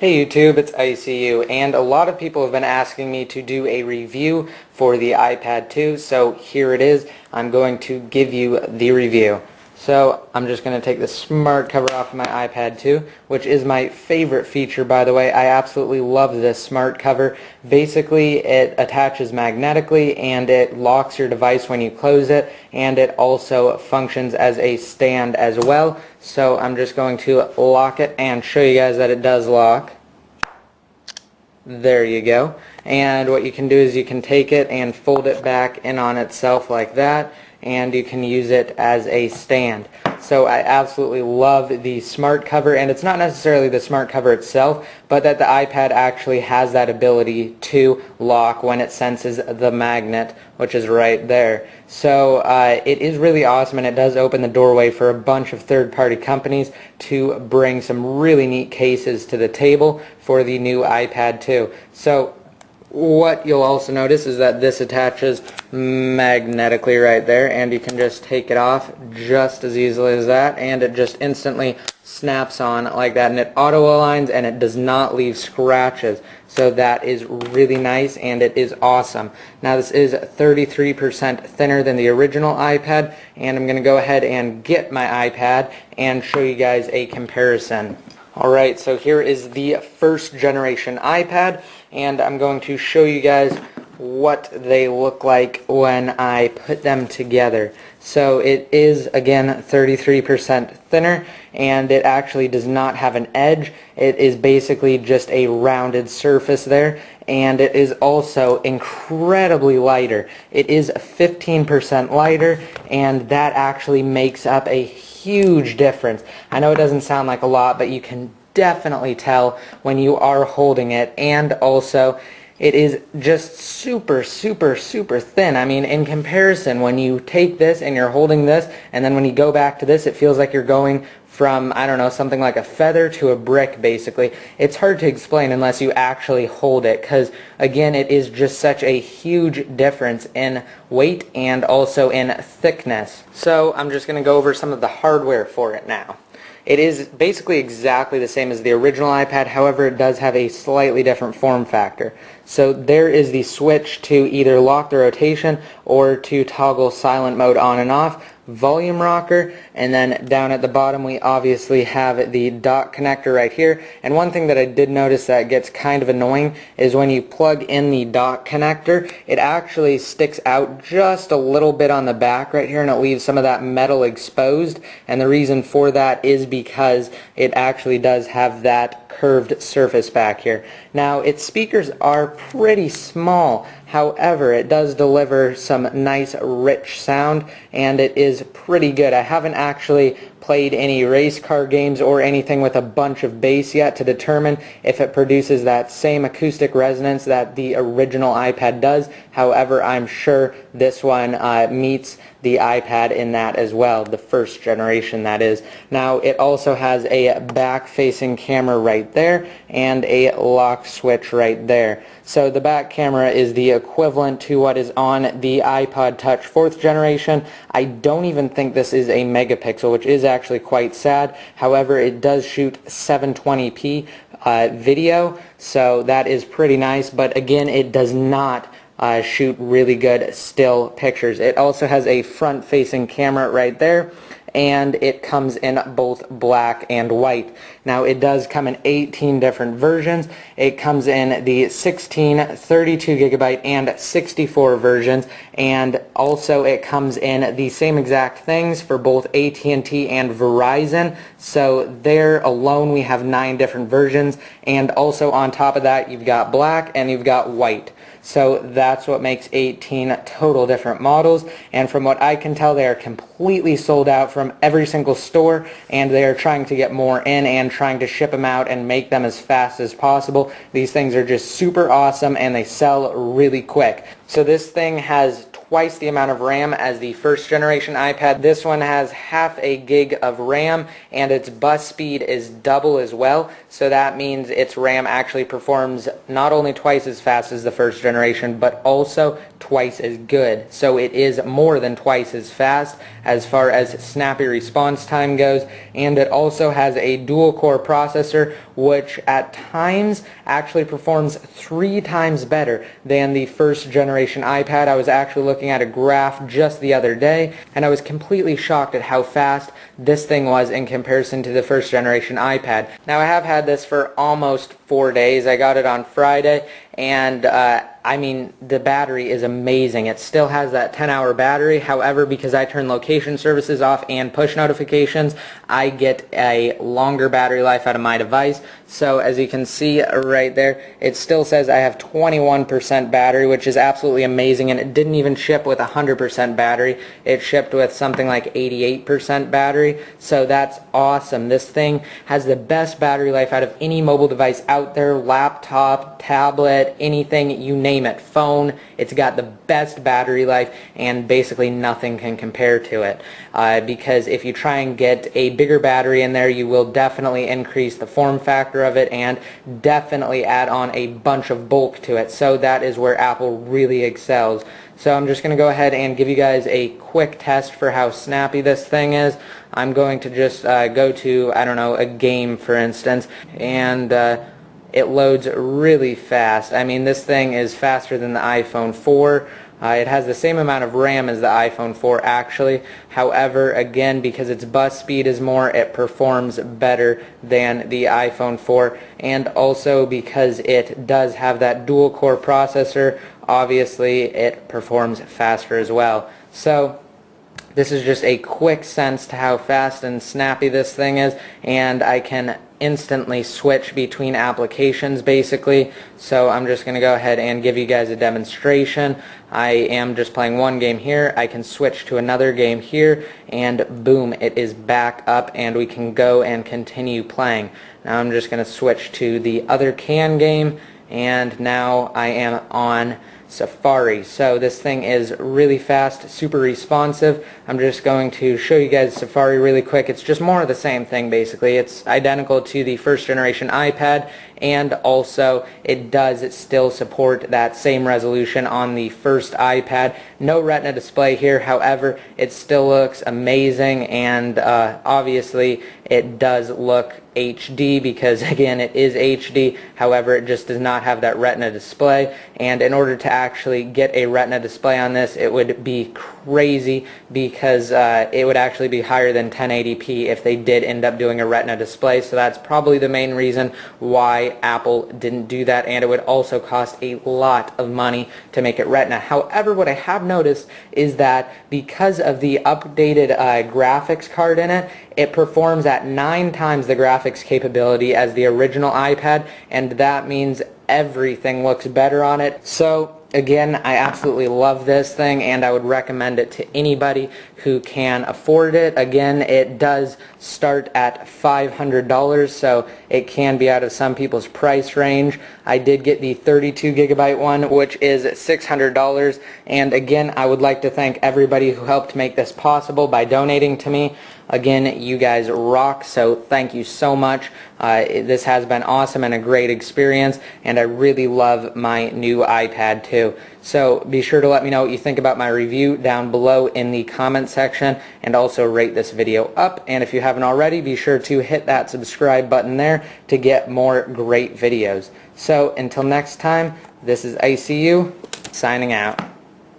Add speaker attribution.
Speaker 1: Hey YouTube, it's ICU, and a lot of people have been asking me to do a review for the iPad 2, so here it is. I'm going to give you the review. So I'm just going to take the smart cover off of my iPad 2, which is my favorite feature, by the way. I absolutely love this smart cover. Basically, it attaches magnetically and it locks your device when you close it, and it also functions as a stand as well. So I'm just going to lock it and show you guys that it does lock. There you go. And what you can do is you can take it and fold it back in on itself like that, and you can use it as a stand. So I absolutely love the smart cover, and it's not necessarily the smart cover itself, but that the iPad actually has that ability to lock when it senses the magnet, which is right there. So it is really awesome, and it does open the doorway for a bunch of third-party companies to bring some really neat cases to the table for the new iPad 2. So what you'll also notice is that this attaches magnetically right there, and you can just take it off just as easily as that, and it just instantly snaps on like that, and it auto aligns and it does not leave scratches. So that is really nice, and it is awesome. Now this is 33% thinner than the original iPad, and I'm going to go ahead and get my iPad and show you guys a comparison. Alright, so here is the first generation iPad, and I'm going to show you guys what they look like when I put them together. So it is, again, 33% thinner, and it actually does not have an edge. It is basically just a rounded surface there, and it is also incredibly lighter. It is 15% lighter, and that actually makes up a huge difference. I know it doesn't sound like a lot, but you can definitely tell when you are holding it, and also it is just super thin. I mean, in comparison, when you take this and you're holding this, and then when you go back to this, it feels like you're going from, I don't know, something like a feather to a brick, basically. It's hard to explain unless you actually hold it, because again, it is just such a huge difference in weight and also in thickness. So I'm just going to go over some of the hardware for it now. It is basically exactly the same as the original iPad, however it does have a slightly different form factor. So there is the switch to either lock the rotation or to toggle silent mode on and off, volume rocker, and then down at the bottom we obviously have the dock connector right here. And one thing that I did notice that gets kind of annoying is when you plug in the dock connector, it actually sticks out just a little bit on the back right here, and it leaves some of that metal exposed, and the reason for that is because it actually does have that curved surface back here. Now, its speakers are pretty small, however it does deliver some nice rich sound, and it is pretty good. I haven't actually played any race car games or anything with a bunch of bass yet to determine if it produces that same acoustic resonance that the original iPad does. However, I'm sure this one meets the iPad in that as well, the first generation that is. Now it also has a back-facing camera right there and a lock switch right there. So the back camera is the equivalent to what is on the iPod Touch 4th generation. I don't even think this is a megapixel, which is actually quite sad. However, it does shoot 720p video, so that is pretty nice, but again, it does not shoot really good still pictures. It also has a front-facing camera right there, and it comes in both black and white. Now it does come in 18 different versions. It comes in the 16, 32 gigabyte, and 64 versions, and also it comes in the same exact things for both AT&T and Verizon. So there alone we have 9 different versions, and also on top of that you've got black and you've got white. So that's what makes 18 total different models, and from what I can tell, they are completely sold out from every single store, and they are trying to get more in and trying to ship them out and make them as fast as possible. These things are just super awesome, and they sell really quick. So this thing has twice the amount of RAM as the first generation iPad. This one has half a gig of RAM, and its bus speed is double as well. So that means its RAM actually performs not only twice as fast as the first generation, but also twice as good. So it is more than twice as fast as far as snappy response time goes, and it also has a dual-core processor, which at times actually performs 3 times better than the first generation iPad. I was actually looking at a graph just the other day, and I was completely shocked at how fast this thing was in comparison to the first generation iPad. Now, I have had this for almost 4 days. I got it on Friday, and I mean, the battery is amazing. It still has that 10-hour battery. However, because I turn location services off and push notifications, I get a longer battery life out of my device. So as you can see right there, it still says I have 21% battery, which is absolutely amazing, and it didn't even ship with 100% battery. It shipped with something like 88% battery, so that's awesome. This thing has the best battery life out of any mobile device out there, laptop, tablet, anything, you name it, phone. It's got the best battery life, and basically nothing can compare to it. Because if you try and get a bigger battery in there, you will definitely increase the form factor of it and definitely add on a bunch of bulk to it. So that is where Apple really excels. So I'm just going to go ahead and give you guys a quick test for how snappy this thing is. I'm going to just go to, I don't know, a game for instance, and it loads really fast. I mean, this thing is faster than the iPhone 4. It has the same amount of RAM as the iPhone 4 actually. However, again, because its bus speed is more, it performs better than the iPhone 4. And also because it does have that dual-core processor, obviously it performs faster as well. So this is just a quick sense to how fast and snappy this thing is, and I can instantly switch between applications basically. So I'm just going to go ahead and give you guys a demonstration. I am just playing one game here. I can switch to another game here, and boom, it is back up and we can go and continue playing. Now I'm just going to switch to the other can game, and now I am on Safari. So this thing is really fast, super responsive. I'm just going to show you guys Safari really quick. It's just more of the same thing basically. It's identical to the first generation iPad, and also it does still support that same resolution on the first iPad. No Retina display here, however, it still looks amazing, and obviously it does look HD because again it is HD. However, it just does not have that Retina display, and in order to actually get a Retina display on this, it would be crazy because it would actually be higher than 1080p if they did end up doing a Retina display. So that's probably the main reason why Apple didn't do that, and it would also cost a lot of money to make it Retina. However, what I have noticed is that because of the updated graphics card in it, it performs at 9 times the graphics capability as the original iPad, and that means everything looks better on it. So again, I absolutely love this thing, and I would recommend it to anybody who can afford it. Again, it does start at $500, so it can be out of some people's price range. I did get the 32GB one, which is $600, and again, I would like to thank everybody who helped make this possible by donating to me. Again, you guys rock, so thank you so much. This has been awesome and a great experience, and I really love my new iPad too. So be sure to let me know what you think about my review down below in the comment section, and also rate this video up. And if you haven't already, be sure to hit that subscribe button there to get more great videos. So until next time, this is ICU signing out.